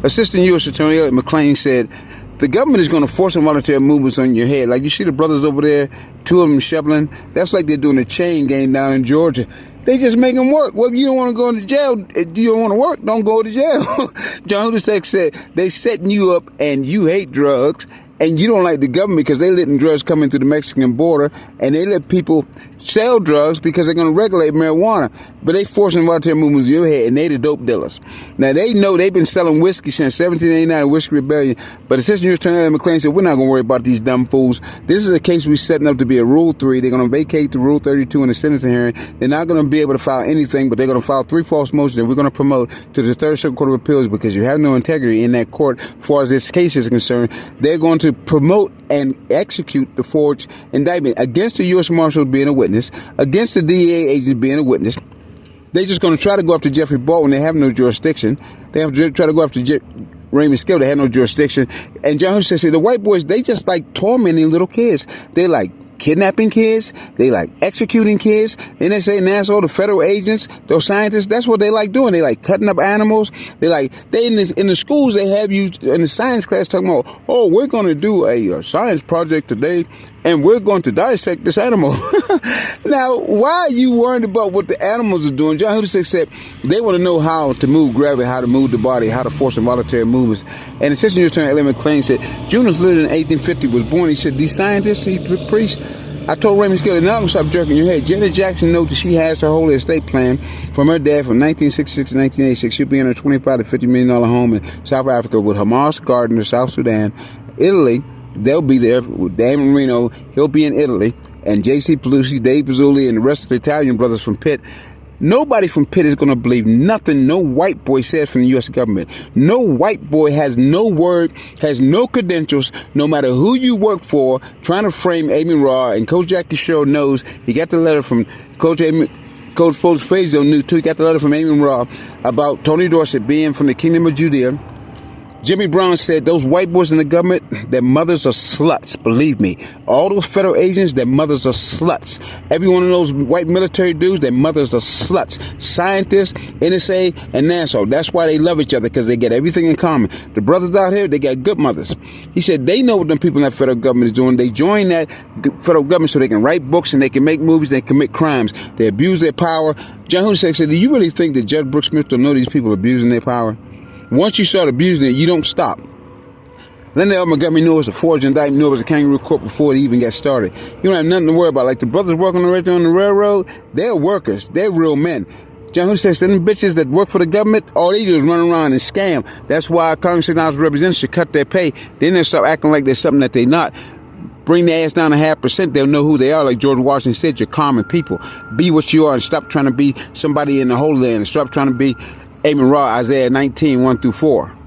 Assistant U.S. Attorney McClain said, the government is going to force involuntary movements on your head. Like you see the brothers over there, two of them shoveling. That's like they're doing a chain game down in Georgia. They just make them work. Well, if you don't want to go to jail, if you don't want to work, don't go to jail. John Hudusek said, they setting you up and you hate drugs and you don't like the government because they letting drugs come in through the Mexican border and they let people sell drugs because they're going to regulate marijuana. But they forcing voluntary movements in your head, and they the dope dealers. Now, they know they've been selling whiskey since 1789, Whiskey Rebellion. But Assistant U.S. Attorney McClain said, we're not going to worry about these dumb fools. This is a case we're setting up to be a Rule 3. They're going to vacate the Rule 32 in the sentencing hearing. They're not going to be able to file anything, but they're going to file 3 false motions that we're going to promote to the Third Circuit Court of Appeals because you have no integrity in that court as far as this case is concerned. They're going to promote and execute the forged indictment against the U.S. Marshal being a witness, against the DEA agent being a witness. They're just going to try to go after Jeffrey Baldwin. They have no jurisdiction. They have to try to go after Raymond Skill. They have no jurisdiction. And John Hussein said, the white boys, they just like tormenting little kids. They like kidnapping kids. They like executing kids. And they say NASA, the federal agents, those scientists, that's what they like doing. They like cutting up animals. They in the schools, they have you in the science class talking about, oh, we're going to do a science project today and we're going to dissect this animal. Now, why are you worried about what the animals are doing? John Hudson said they want to know how to move gravity, how to move the body, how to force involuntary movements. And Assistant U.S. Attorney Elliot McClain said, Junius lived in 1850, was born. He said, these scientists, priests, I told Raymond Skill, they're not going to stop jerking your head. Janet Jackson knows that she has her whole estate plan from her dad from 1966 to 1986. She'll be in her $25 to $50 million home in South Africa with Hamas Gardner, South Sudan, Italy. They'll be there with Dan Marino. He'll be in Italy. And J.C. Pelusi, Dave Pizzoli, and the rest of the Italian brothers from Pitt. Nobody from Pitt is going to believe nothing no white boy says from the U.S. government. No white boy has no word, has no credentials, no matter who you work for, trying to frame Amy Raw. And Coach Jackie Sherrill knows. He got the letter from Coach Fazio knew too. He got the letter from Amy Raw about Tony Dorsett being from the Kingdom of Judea. Jimmy Brown said those white boys in the government, their mothers are sluts. Believe me. All those federal agents, their mothers are sluts. Every one of those white military dudes, their mothers are sluts. Scientists, NSA, and NASA. That's why they love each other, because they get everything in common. The brothers out here, they got good mothers. He said they know what them people in that federal government is doing. They join that federal government so they can write books and they can make movies, they commit crimes. They abuse their power. John Hussein said, do you really think that Judge Brooke Smith don't know these people abusing their power? Once you start abusing it, you don't stop. Linda Montgomery knew it was a forged indictment, knew it was a kangaroo court before it even got started. You don't have nothing to worry about. Like the brothers working right there on the railroad, they're workers. They're real men. John Hussein says, them bitches that work for the government, all they do is run around and scam. That's why Congress and House of Representatives should cut their pay. Then they start acting like they're something that they're not. Bring their ass down 0.5%, they'll know who they are. Like George Washington said, you're common people. Be what you are and stop trying to be somebody in the Holy Land. And stop trying to be Amy Raw, Isaiah 19, 1-4.